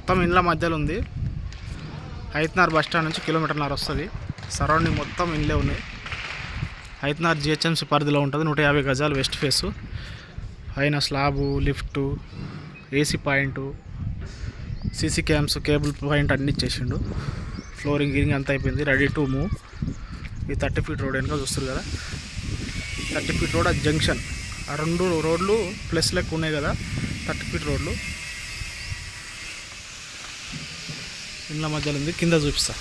మొత్తం ఇండ్ల మధ్యలో ఉంది. హైత్నార్ బస్ స్టాండ్ నుంచి కిలోమీటర్న్నర వస్తుంది. సరౌండింగ్ మొత్తం ఇండ్లే ఉన్నాయి. హైత్నార్ జిహెచ్ఎంసీ పరిధిలో ఉంటుంది. 150 గజాలు వెస్ట్ ఫేసు. పైన slab, lift, AC point, CC cams, cable point అన్నీ ఇచ్చేసిండు. ఫ్లోరింగ్ గిరింగ్ అంతా అయిపోయింది, రెడీ టు మూవ్. ఈ 30 ఫీట్ రోడ్ వెనుక చూస్తారు కదా, 30 ఫీట్ రోడ్. అది జంక్షన్. ఆ 2 రోడ్లు ప్లస్ లెక్క ఉన్నాయి కదా, 30 ఫీట్ రోడ్లు ఇండ్ల మధ్యలో ఉంది. కింద చూపిస్తా.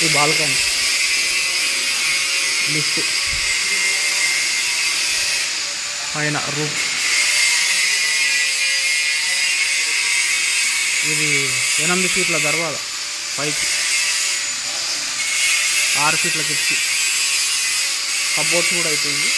ఈ బాల్కనీ, లిఫ్ట్, పైన రూఫ్. ఇది 8 ఫీట్ల దర్వాజా, పైకి 6 ఫీట్ల కిటికీ. కబోర్డ్స్ కూడా అయిపోయింది.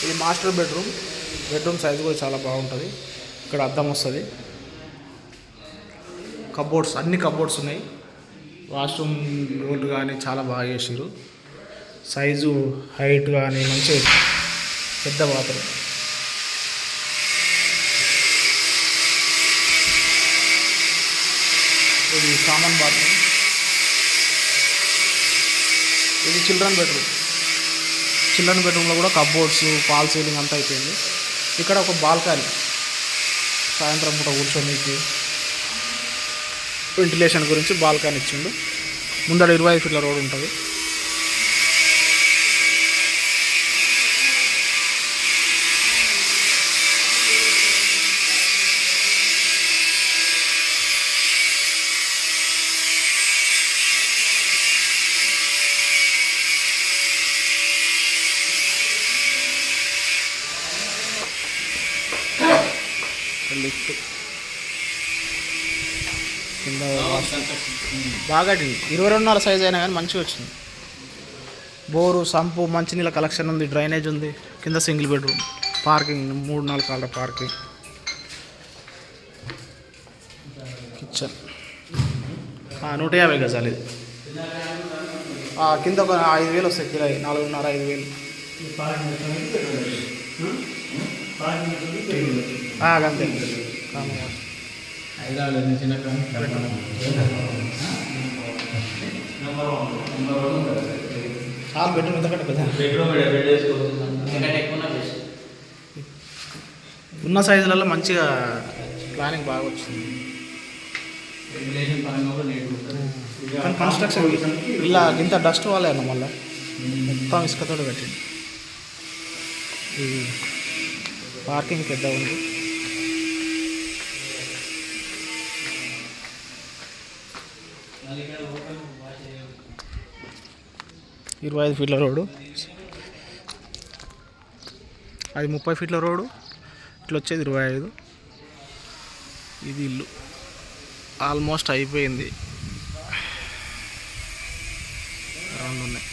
ఇది మాస్టర్ బెడ్రూమ్ సైజు కూడా చాలా బాగుంటుంది. ఇక్కడ అద్దం వస్తుంది. కబోర్డ్స్, అన్ని కబోర్డ్స్ ఉన్నాయి. వాష్రూమ్ డోర్లు కానీ చాలా బాగా చేసారు. సైజు, హైట్ కానీ మంచి పెద్ద బాత్రూమ్. ఇది కామన్ బాత్రూమ్. ఇది చిల్డ్రన్ బెడ్రూమ్లో కూడా కబోర్డ్స్, ఫాల్ సీలింగ్ అంతా అయిపోయింది. ఇక్కడ ఒక బాల్కనీ, సాయంత్రం పూట కూర్చోనికి వెంటిలేషన్ గురించి బాల్కనీ ఇచ్చిండు. ముందర 25 ఫీట్ల రోడ్ ఉంటుంది. లిఫ్ట్ కింద బాగా 22 సైజ్ అయినా కానీ మంచిగా వచ్చింది. బోరు, సంపు, మంచినీళ్ళ కలెక్షన్ ఉంది, డ్రైనేజ్ ఉంది. కింద సింగిల్ బెడ్రూమ్, పార్కింగ్ 3-4 కార్ల పార్కింగ్, కిచెన్. 150 గజాలు ఇది. కింద ఒక 5,000 వస్తాయి కిరాయి, 4,500-5,000. అంతే. చాలా బెడ్రూమ్ ఎంతకంటే పెద్ద ఉన్న సైజులలో మంచిగా ప్లానింగ్ బాగా వచ్చింది. కానీ కన్స్ట్రక్షన్ ఇలా ఇంత డస్ట్ వాళ్ళే అన్న, మళ్ళీ మొత్తం ఇసుకతో కట్టింది. ఈ పార్కింగ్ పెద్ద ఉంది. ఇది 25 ఫీట్ల రోడ్డు, అది 30 ఫీట్ల రోడ్డు. ఇట్లా వచ్చేది 25. ఇది ఇల్లు ఆల్మోస్ట్ అయిపోయింది. 2 ఉన్నాయి.